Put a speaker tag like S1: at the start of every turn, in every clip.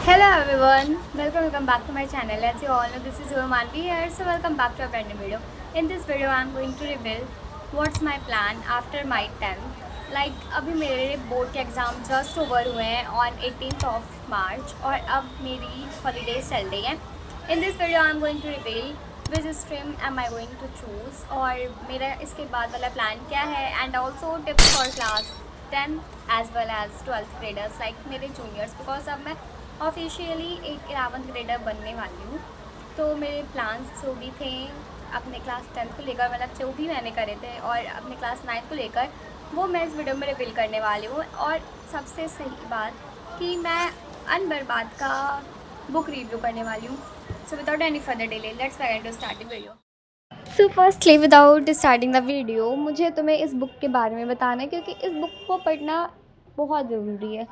S1: Hello everyone, welcome back to my channel. As you all know, this is Manvi here. So welcome back to a brand new video. In this video, I'm going to reveal what's my plan after my 10th. Like अभी मेरे board के exam just over हुए हैं on 18th of March और अब मेरी holidays चल रही हैं. In this video I am going to reveal which stream am I going to choose और मेरा इसके बाद वाला प्लान क्या है and also tips for class 10th as well as 12th graders like मेरे जूनियर्स, बिकॉज अब मैं ऑफिशियली एक 11th ग्रेडर बनने वाली हूँ. तो मेरे प्लान्स जो भी थे अपने क्लास 10th को लेकर, मतलब जो भी मैंने करे थे और अपने क्लास 9th को लेकर, वो मैं इस वीडियो में रिवील करने वाली हूँ. और सबसे सही बात कि मैं अनबर्बाद का बुक रिव्यू करने वाली हूँ. So without any further delay let's begin to start the video. So firstly without starting the video मुझे तुम्हें इस बुक के बारे में बताना है, क्योंकि इस बुक को पढ़ना बहुत ज़रूरी है.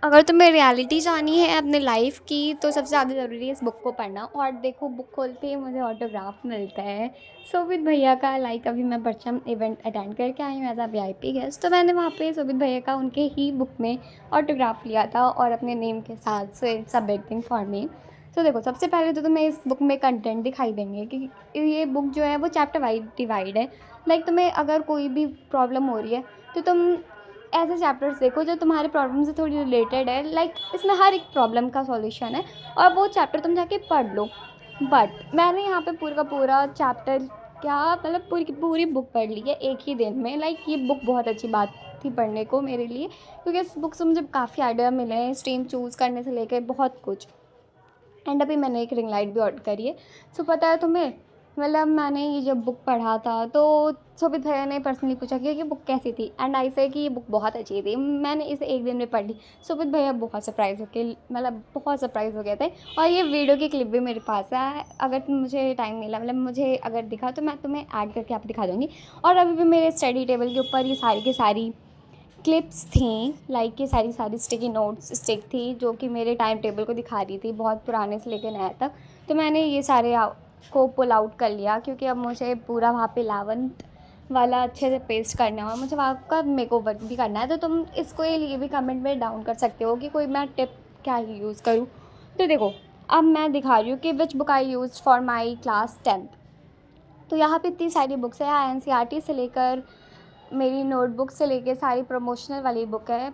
S1: अगर तुम्हें रियलिटी जानी है अपने लाइफ की तो सबसे ज़्यादा ज़रूरी है इस बुक को पढ़ना. और देखो, बुक खोलते ही मुझे ऑटोग्राफ मिलता है सोबित भैया का. अभी मैं परचम इवेंट अटेंड करके आई हूँ एज अ VIP गेस्ट, तो मैंने वहाँ पे सोबित भैया का उनके ही बुक में ऑटोग्राफ लिया था और अपने नेम के साथ. So it's a big thing for me. तो देखो, सबसे पहले तो तुम्हें इस बुक में कंटेंट दिखाई देंगे कि ये बुक जो है वो चैप्टर वाइज डिवाइड है. तुम्हें अगर कोई भी प्रॉब्लम हो रही है तो तुम ऐसे चैप्टर्स देखो जो तुम्हारे प्रॉब्लम से थोड़ी रिलेटेड है. इसमें हर एक प्रॉब्लम का सॉल्यूशन है और वो चैप्टर तुम जाके पढ़ लो. बट मैंने यहाँ पे पूरा का पूरा चैप्टर पूरी की पूरी बुक पढ़ ली है एक ही दिन में. ये बुक बहुत अच्छी बात थी पढ़ने को मेरे लिए, क्योंकि इस बुक से मुझे काफ़ी आइडिया मिले हैं स्ट्रीम चूज़ करने से लेकर बहुत कुछ. एंड अभी मैंने एक रिंग लाइट भी ऑर्डर करी है. सो पता है तुम्हें, मैंने ये जब बुक पढ़ा था तो सोबित भैया ने पर्सनली पूछा कि ये बुक कैसी थी एंड आई से कि ये बुक बहुत अच्छी थी. मैंने इसे एक दिन में पढ़ ली. सोबित भैया बहुत सरप्राइज़ बहुत सरप्राइज़ हो गए थे. और ये वीडियो की क्लिप भी मेरे पास है. अगर मुझे टाइम मिला, मुझे अगर दिखा तो मैं तुम्हें ऐड करके आप दिखा दूँगी. और अभी भी मेरे स्टडी टेबल के ऊपर ये सारी की सारी क्लिप्स थी. ये सारी स्टिकी नोट्स स्टिक थी जो कि मेरे टाइम टेबल को दिखा रही थी बहुत पुराने से लेकर नया तक. तो मैंने ये सारे को पुल आउट कर लिया, क्योंकि अब मुझे पूरा वहाँ पे 11th वाला अच्छे से पेस्ट करना है और मुझे वहाँ का मेक ओवर भी करना है. तो तुम इसको ये लिए भी कमेंट में डाउन कर सकते हो कि कोई मैं टिप क्या ही यूज़ करूँ. तो देखो, अब मैं दिखा रही हूँ कि which book I use for my class 10th. तो यहाँ पे इतनी सारी बुक्स है. NCERT से लेकर मेरी नोटबुक से लेके सारी प्रमोशनल वाली बुक है.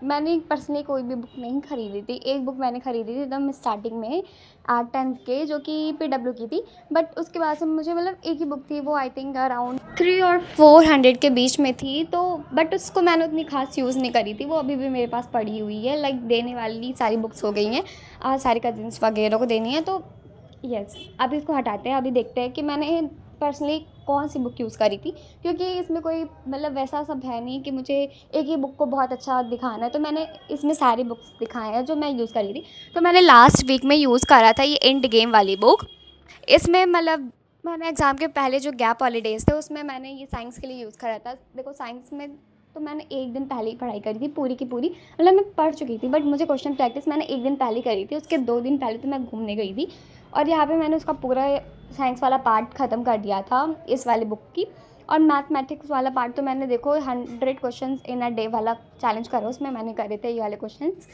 S1: मैंने पर्सनली कोई भी बुक नहीं खरीदी थी. एक बुक मैंने खरीदी थी एकदम स्टार्टिंग में 10th के, जो कि PW की थी. बट उसके बाद से मुझे एक ही बुक थी, वो आई थिंक अराउंड 300 और 400 के बीच में थी. तो बट उसको मैंने उतनी खास यूज़ नहीं करी थी. वो अभी भी मेरे पास पड़ी हुई है. देने वाली सारी बुक्स हो गई हैं, सारी कजिन्स वगैरह को देनी है. तो यस, अभी इसको हटाते हैं. अभी देखते हैं कि मैंने पर्सनली कौन सी बुक यूज़ करी थी, क्योंकि इसमें कोई वैसा सब है नहीं कि मुझे एक ही बुक को बहुत अच्छा दिखाना है. तो मैंने इसमें सारी बुक्स दिखाए हैं जो मैं यूज़ करी थी. तो मैंने लास्ट वीक में यूज़ करा था ये एंड गेम वाली बुक. इसमें मैंने एग्ज़ाम के पहले जो गैप हॉलीडेज़ थे उसमें मैंने ये साइंस के लिए यूज़ करा था. देखो, साइंस में तो मैंने एक दिन पहले ही पढ़ाई करी थी पूरी की पूरी. मैं पढ़ चुकी थी, बट मुझे क्वेश्चन प्रैक्टिस मैंने एक दिन पहले करी थी. उसके 2 दिन पहले तो मैं घूमने गई थी और यहाँ पे मैंने उसका पूरा साइंस वाला पार्ट ख़त्म कर दिया था इस वाली बुक की. और मैथमेटिक्स वाला पार्ट तो मैंने देखो 100 क्वेश्चंस इन अ डे वाला चैलेंज करा, उसमें मैंने करे थे ये वाले क्वेश्चंस.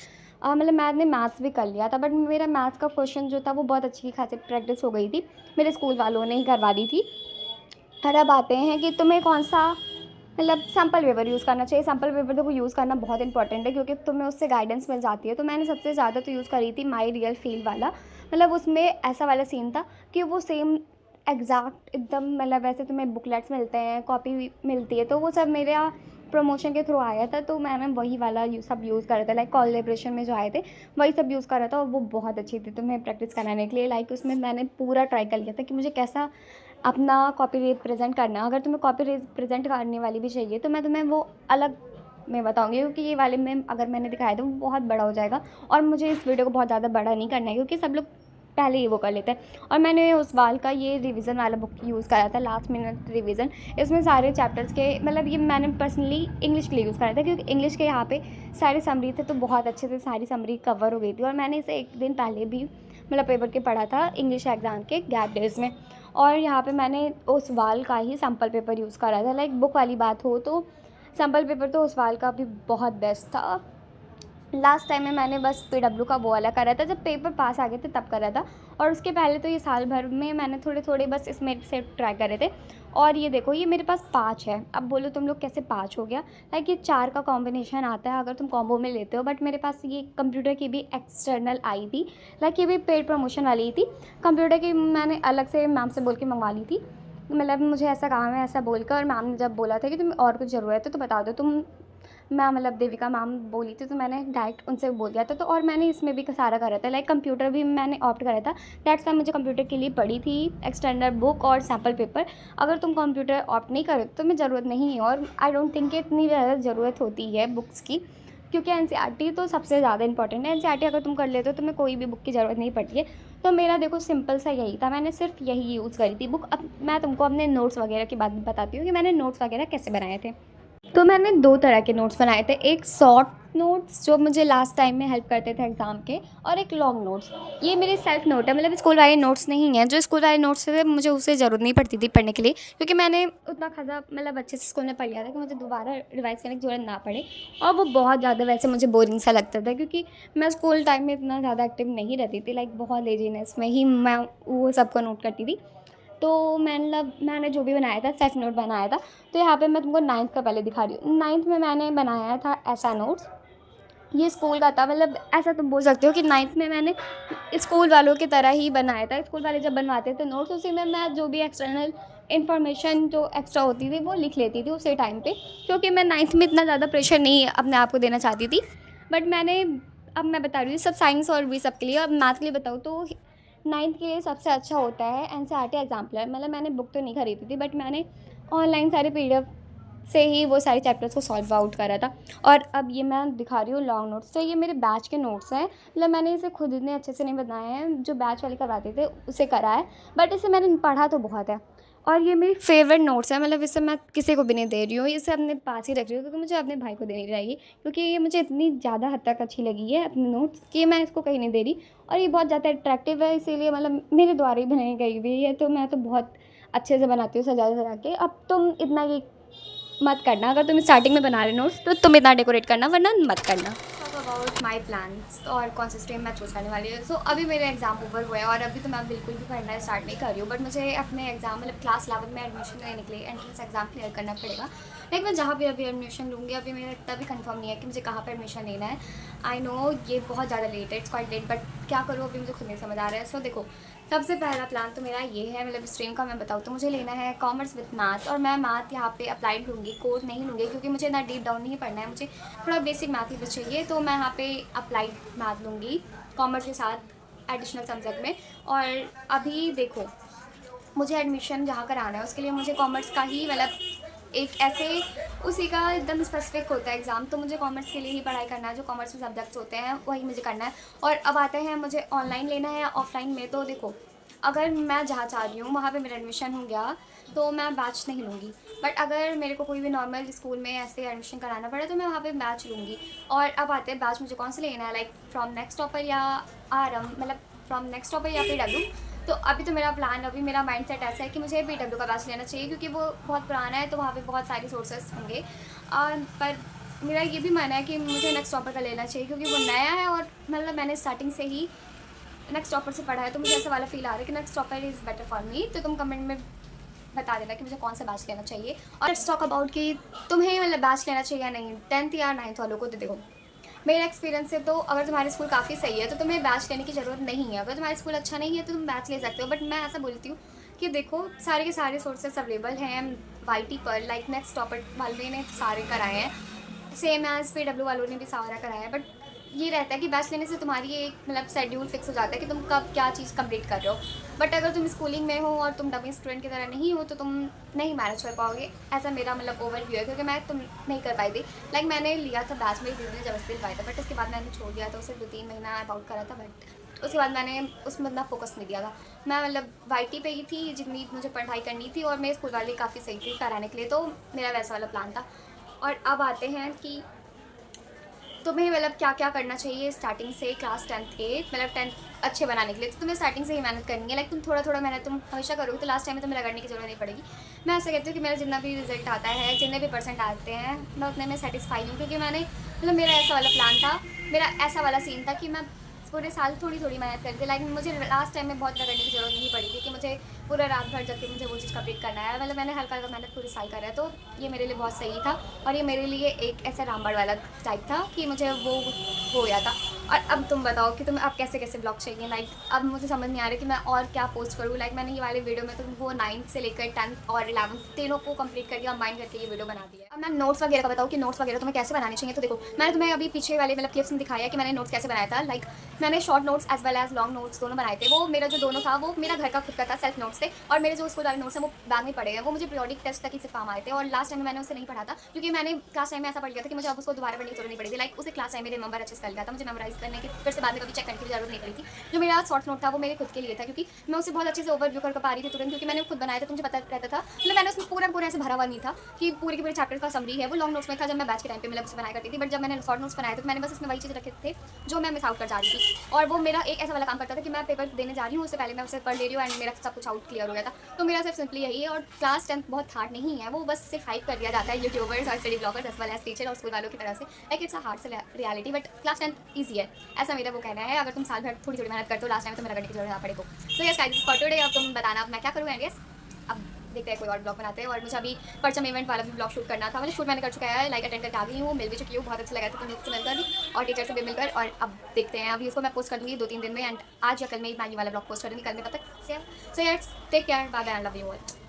S1: मैंने मैथ्स भी कर लिया था, बट मेरा मैथ्स का क्वेश्चन जो था वो बहुत अच्छी खासी प्रैक्टिस हो गई थी. मेरे स्कूल वालों ने ही करवा दी थी. और अब आते हैं कि तुम्हें कौन सा सैम्पल पेपर यूज़ करना चाहिए. सैम्पल पेपर देखो यूज़ करना बहुत इंपॉर्टेंट है, क्योंकि तुम्हें उससे गाइडेंस मिल जाती है. तो मैंने सबसे ज़्यादा तो यूज़ करी थी माई रियल फील वाला. उसमें ऐसा वाला सीन था कि वो सेम एग्जैक्ट एकदम वैसे तुम्हें बुकलेट्स मिलते हैं, कॉपी मिलती है, तो वो सब मेरा प्रमोशन के थ्रू आया था. तो मैंने वही वाला सब यूज़ करा था. कोलैबोरेशन में जो आए थे वही सब यूज़ करा था और वो बहुत अच्छी थी तुम्हें प्रैक्टिस कराने के लिए. उसमें मैंने पूरा ट्राई कर लिया था कि मुझे कैसा अपना कॉपी रिप्रेजेंट करना. अगर तुम्हें कॉपी रिप्रेजेंट करने वाली भी चाहिए तो मैं तुम्हें वो अलग में बताऊंगी, क्योंकि ये वाले में अगर मैंने दिखाया तो वो बहुत बड़ा हो जाएगा और मुझे इस वीडियो को बहुत ज़्यादा बड़ा नहीं करना है, क्योंकि सब लोग पहले ही वो कर लेते हैं. और मैंने उस वाल का ये रिवीजन वाला बुक यूज़ करा था, लास्ट मिनट रिवीजन. इसमें सारे चैप्टर्स के ये मैंने पर्सनली इंग्लिश के लिए यूज़ करा था, क्योंकि इंग्लिश के यहाँ पे सारे समरी थे तो बहुत अच्छे से सारी समरी कवर हो गई थी. और मैंने इसे एक दिन पहले भी पेपर के पढ़ा था इंग्लिश एग्ज़ाम के गैप डेज में. और यहाँ पे मैंने उस वाल का ही सैम्पल पेपर यूज़ करा था. बुक वाली बात हो तो सैम्पल पेपर तो उस वाल का भी बहुत बेस्ट था. लास्ट टाइम में मैंने बस PW का वो वाला करा था, जब पेपर पास आ गए थे तब करा था। और उसके पहले तो ये साल भर में मैंने थोड़े थोड़े बस इसमें से ट्राई करे थे। और ये देखो, ये मेरे पास 5 है। अब बोलो तुम लोग कैसे 5 हो गया? लाइक ये 4 का कॉम्बिनेशन आता है अगर तुम कॉम्बो में लेते हो। बट मेरे पास ये कंप्यूटर की भी एक्सटर्नल आई थी, लाइक ये भी पेड प्रमोशन वाली ही थी। कंप्यूटर की मैंने अलग से मैम से बोल के मंगवा ली थी, मतलब मुझे ऐसा काम है ऐसा बोल कर। और मैम ने जब बोला था कि तुम्हें और कुछ ज़रूरत है तो बता दो तुम, मैम मतलब देविका मैम बोली थी, तो मैंने डायरेक्ट उनसे बोल दिया था। तो और मैंने इसमें भी सारा करा था, लाइक कंप्यूटर भी मैंने ऑप्ट करा था। दैट्स वाई मुझे कंप्यूटर के लिए पड़ी थी एक्सटर्नल बुक और सैम्पल पेपर। अगर तुम कंप्यूटर ऑप्ट नहीं करो तो तुम्हें ज़रूरत नहीं है, और आई डोंट थिंक कि इतनी ज़्यादा ज़रूरत होती है बुक्स की, क्योंकि NCERT तो सबसे ज़्यादा इंपॉर्टेंट है। NCERT अगर तुम कर लेते हो तो तुम्हें कोई भी बुक की ज़रूरत नहीं पड़ती है। तो मेरा देखो सिंपल सा यही था, मैंने सिर्फ यही यूज़ करी थी बुक। अब मैं तुमको अपने नोट्स वगैरह की बात बताती हूँ कि मैंने नोट्स वगैरह कैसे बनाए थे। तो मैंने 2 तरह के नोट्स बनाए थे, एक शॉर्ट नोट्स जो मुझे लास्ट टाइम में हेल्प करते थे एग्ज़ाम के, और एक लॉन्ग नोट्स। ये मेरे सेल्फ नोट है, मतलब स्कूल वाले नोट्स नहीं हैं। जो स्कूल वाले नोट्स थे मुझे उससे ज़रूरत नहीं पड़ती थी पढ़ने के लिए, क्योंकि मैंने उतना खासा मतलब अच्छे से स्कूल में पढ़ लिया था कि मुझे दोबारा रिवाइज़ करने की ज़रूरत ना पड़े। और वो बहुत ज़्यादा वैसे मुझे बोरिंग सा लगता था, क्योंकि मैं स्कूल टाइम में इतना ज़्यादा एक्टिव नहीं रहती थी, लाइक बहुत लेजीनेस में ही मैं वो सबको नोट करती थी। तो मैंने जो भी बनाया था सेल्फ नोट बनाया था। तो यहाँ पे मैं तुमको 9th का पहले दिखा रही हूँ। 9th में मैंने बनाया था ऐसा नोट्स, ये स्कूल का था, मतलब ऐसा तुम बोल सकते हो कि 9th में मैंने स्कूल वालों की तरह ही बनाया था। स्कूल वाले जब बनवाते थे नोट्स, उसी में मैं जो भी एक्सटर्नल इन्फॉर्मेशन जो एक्स्ट्रा होती थी वो लिख लेती थी उसी टाइम पे, क्योंकि मैं 9th में इतना ज़्यादा प्रेशर नहीं अपने आप को देना चाहती थी। बट मैंने, अब मैं बता रही हूँ सब साइंस और भी सब के लिए। अब मैथ के लिए बताऊँ तो 9th के लिए सबसे अच्छा होता है NCERT एग्जाम्पलर। मतलब मैंने बुक तो नहीं खरीदी थी, बट मैंने ऑनलाइन सारे PDF से ही वो सारे चैप्टर्स को सॉल्व आउट करा था। और अब ये मैं दिखा रही हूँ लॉन्ग नोट्स। तो ये मेरे बैच के नोट्स हैं, मतलब मैंने इसे खुद इतने अच्छे से नहीं बनाए हैं, जो बैच वाले करवाते थे उसे करा है, बट इसे मैंने पढ़ा तो बहुत है। और ये मेरी फेवरेट नोट्स है, मतलब इसे मैं किसी को भी नहीं दे रही हूँ, इसे अपने पास ही रख रही हूँ, क्योंकि मुझे अपने भाई को देनी रहेगी, क्योंकि ये मुझे इतनी ज़्यादा हद तक अच्छी लगी है अपने नोट्स कि मैं इसको कहीं नहीं दे रही। और ये बहुत ज़्यादा अट्रैक्टिव है, इसीलिए मतलब मेरे द्वारा ही बनाई गई हुई है, तो मैं तो बहुत अच्छे से बनाती हूँ सजा सजा के। अब तुम इतना ये मत करना, अगर तुम स्टार्टिंग में बना रहे नोट्स तो तुम इतना डेकोरेट करना, वरना मत करना। अबाउट माई प्लान्स और कौन सा स्ट्रीम मैं चूज़ करने वाली हूँ। सो अभी मेरे एग्जाम ओवर हुए हैं और अभी तो मैं बिल्कुल भी पढ़ना स्टार्ट नहीं कर रही हूँ, बट मुझे अपने एग्जाम मतलब क्लास 11 में एडमिशन लेने के लिए एंट्रेंस एग्जाम क्लियर करना पड़ेगा। लाइक मैं जहाँ भी अभी एडमिशन लूँगी, अभी मेरा इतना भी कंफर्म नहीं है कि मुझे कहाँ पर एडमिशन लेना है। आई नो ये बहुत ज़्यादा लेट है, इट्स क्वाइट लेट, बट क्या करूँ अभी मुझे खुद नहीं समझ आ रहा है। सो देखो, सबसे पहला प्लान तो मेरा ये है, मतलब स्ट्रीम का मैं बताऊँ तो मुझे लेना है कॉमर्स विद मैथ। और मैं मैथ यहाँ पे अप्लाइड लूँगी, कोर नहीं लूँगी, क्योंकि मुझे इतना डीप डाउन नहीं पढ़ना है, मुझे थोड़ा बेसिक मैथ ही बस चाहिए। तो मैं यहाँ पे अप्लाइड मैथ लूँगी कॉमर्स के साथ एडिशनल सब्जेक्ट में। और अभी देखो, मुझे एडमिशन जहाँ कराना है उसके लिए मुझे कॉमर्स का ही, मतलब एक ऐसे उसी का एकदम स्पेसिफिक होता है एग्ज़ाम, तो मुझे कॉमर्स के लिए ही पढ़ाई करना है, जो कॉमर्स में सब्जेक्ट्स होते हैं वही मुझे करना है। और अब आते हैं मुझे ऑनलाइन लेना है या ऑफलाइन में। तो देखो, अगर मैं जहाँ चाह रही हूँ वहाँ पे मेरा एडमिशन हो गया तो मैं बैच नहीं लूँगी, बट अगर मेरे को कोई भी नॉर्मल स्कूल में ऐसे एडमिशन कराना पड़े तो मैं वहाँ पे बैच लूँगी। और अब आते हैं बैच मुझे कौन से लेना है, लाइक फ्रॉम नेक्स्ट टॉपर या RM, मतलब फ्रॉम नेक्स्ट टॉपर या PW। तो अभी तो मेरा प्लान, अभी मेरा माइंड सेट ऐसा है कि मुझे PW का बैच लेना चाहिए, क्योंकि वो बहुत पुराना है तो वहाँ पे बहुत सारे सोर्सेस होंगे। पर मेरा ये भी मन है कि मुझे नेक्स्ट टॉपर का लेना चाहिए, क्योंकि वो नया है और मतलब मैंने स्टार्टिंग से ही नेक्स्ट टॉपर से पढ़ा है, तो मुझे ऐसा वाला फील आ रहा है कि next topper is better for me. तो तुम कमेंट में बता देना कि मुझे कौन सा बैच लेना चाहिए। और लेट्स टॉक अबाउट कि तुम्हें मतलब बैच लेना चाहिए या नहीं 10th या 9th वालों को। तो देखो, मेरा एक्सपीरियंस से तो अगर तुम्हारे स्कूल काफ़ी सही है तो तुम्हें बैच लेने की ज़रूरत नहीं है। अगर तुम्हारा स्कूल अच्छा नहीं है तो तुम बैच ले सकते हो, बट मैं ऐसा बोलती हूँ कि देखो सारे के सारे सोर्सेस अवेलेबल हैं YT पर, लाइक नेक्स्ट टॉपर वाले ने सारे कराए हैं, सेम एज PW वालों ने भी सारा कराया है। बट ये रहता है कि बैच लेने से तुम्हारी एक मतलब शेड्यूल फिक्स हो जाता है कि तुम कब क्या चीज़ कंप्लीट कर रहे हो। बट अगर तुम स्कूलिंग में हो और तुम डमी स्टूडेंट की तरह नहीं हो तो तुम नहीं मैनेज कर पाओगे, ऐसा मेरा मतलब ओवरव्यू है, क्योंकि मैं तुम नहीं कर पाई थी। लाइक मैंने लिया था बैच में, दीदी ने जबरदस्ती दिलवाया था, बट उसके बाद मैंने छोड़ दिया था, उसे 2-3 महीना अबाउट करा था, बट उसके बाद मैंने उसमें इतना फोकस नहीं दिया था। मैं मतलब YT पे ही थी जितनी मुझे पढ़ाई करनी थी, और मेरे स्कूल वाले काफ़ी सही थे कराने के लिए, तो मेरा वैसा वाला प्लान था। और अब आते हैं कि तुम्हें मतलब क्या क्या करना चाहिए स्टार्टिंग से क्लास 10th के, मतलब 10th अच्छे बनाने के लिए। तो तुम्हें स्टार्टिंग से ही मेहनत करनी है, लाइक तुम थोड़ा थोड़ा मेहनत तुम हमेशा करोगे तो लास्ट टाइम में तुम्हें रगड़ने की जरूरत नहीं पड़ेगी। मैं ऐसा कहती हूँ कि मेरा जितना भी रिजल्ट आता है, जितने भी % आते हैं, मैं उतने में सेटिस्फाई हूँ, क्योंकि मैंने मतलब मेरा ऐसा वाला प्लान था मेरा ऐसा वाला सीन था कि मैं पूरे साल थोड़ी थोड़ी मेहनत करी थी। लाइक मुझे लास्ट टाइम में बहुत रगड़ने की ज़रूरत नहीं पड़ी थी कि मुझे पूरा रात भर जग के मुझे वो चीज़ कंप्लीट करना है। मतलब मैंने हल्का हल्का मेहनत पूरे साल करा है, तो ये मेरे लिए बहुत सही था। और ये मेरे लिए एक ऐसा रामबाड़ वाला टाइप था कि मुझे वो हो गया था। और अब तुम बताओ कि तुम्हें अब कैसे कैसे ब्लॉग चाहिए। लाइक अब मुझे समझ नहीं आ रहा कि मैं और क्या पोस्ट करूँ। लाइक मैंने ये वाले वीडियो में तो वो 9th से लेकर 10th और 11th तीनों को कंप्लीट करके कंबाइन करके ये वीडियो बना दी है। अब मैं नोट्स वगैरह का बताऊँ कि नोट्स वगैरह तुम्हें कैसे बनाने चाहिए। तो देखो, मैंने तुम्हें अभी पीछे वाले मतलब क्लिप्स में दिखाया कि मैंने नोट्स कैसे बनाया था। लाइक मैंने short notes as well as long notes दोनों बनाए थे। वो मेरा जो दोनों था वो मेरा घर का खुद का था, सेल्फ नोट्स थे। और मेरे जो स्कूल वाले नोट्स हैं वो बैग में पड़े हैं। वो मुझे पीरियोडिक टेस्ट तक ही सिर्फ काम आए थे। और लास्ट टाइम में मैंने उसे नहीं पढ़ा था क्योंकि मैंने क्लास टाइम में ऐसा पढ़ लिया था कि मुझे अब उसको दोबारा पढ़ने की जरूरत नहीं पड़ी थी। लाइक उसे क्लास टाइम में रिमेंबर अच्छे से कर लिया था, मुझे मेमोराइज करने की फिर से बाद में कभी चेक करने की जरूरत नहीं पड़ी थी। जो मेरा शॉर्ट नोट था वो मेरे खुद के लिए था क्योंकि मैं उसे बहुत अच्छे से ओवरव्यू कर पा रही थी तुरंत, क्योंकि मैंने खुद बनाया था तो मुझे पता रहता था। मतलब मैंने उसमें पूरा पूरा ऐसे भरा हुआ नहीं था कि पूरे के पूरे चैप्टर का समरी है। वो लॉन्ग नोट्स में था जब मैं बैच के टाइम पे मतलब उसे बनाया करती थी। बट जब मैंने शॉर्ट नोट्स बनाए थे तो मैंने बस उसमें वही चीज़ रखे थे जो मैं मिस आउट कर जा रही थी। और वो मेरा एक ऐसा वाला काम करता था कि मैं पेपर देने जा रही हूँ उससे पहले मैं उसे पढ़ ले रही हूँ एंड मेरा सब कुछ आउट क्लियर हो गया था। तो मेरा सिर्फ सिंपली यही है। और क्लास 10th बहुत हार्ड नहीं है, वो बस सिर्फ हाइप कर दिया जाता है यूट्यूबर्स और study bloggers as well as teacher और स्कूल वालों की तरह से। Like it's a harsh reality, but class 10th easy है, ऐसा मेरा वो कहना है। अगर तुम साल भर थोड़ी थोड़ी मेहनत करते हो लास्ट टाइम तो मेरा करने की जरूरत ना पड़े। So yes guys, for today अब तुम बताना अब मैं क्या करूँ। एंड यस, अब देखते हैं कोई और ब्लॉग बनाते हैं। और मुझे अभी परचम इवेंट वाला भी ब्लॉग शूट करना था। मतलब शूट मैंने कर चुका है, लाइक अटेंड करके आ गई हूँ, मिल भी चुकी हूँ, बहुत अच्छा लगा था तुम लोग से मिलकर भी और टीचर से भी मिलकर। और अब देखते हैं, अभी उसको मैं पोस्ट कर दूँगी 2-3 दिन में। एंड आज या कल में मैं ये वाला ब्लॉग पोस्ट करूँगी, कल में तब तक से। So yes, take care, bye bye, I love you all.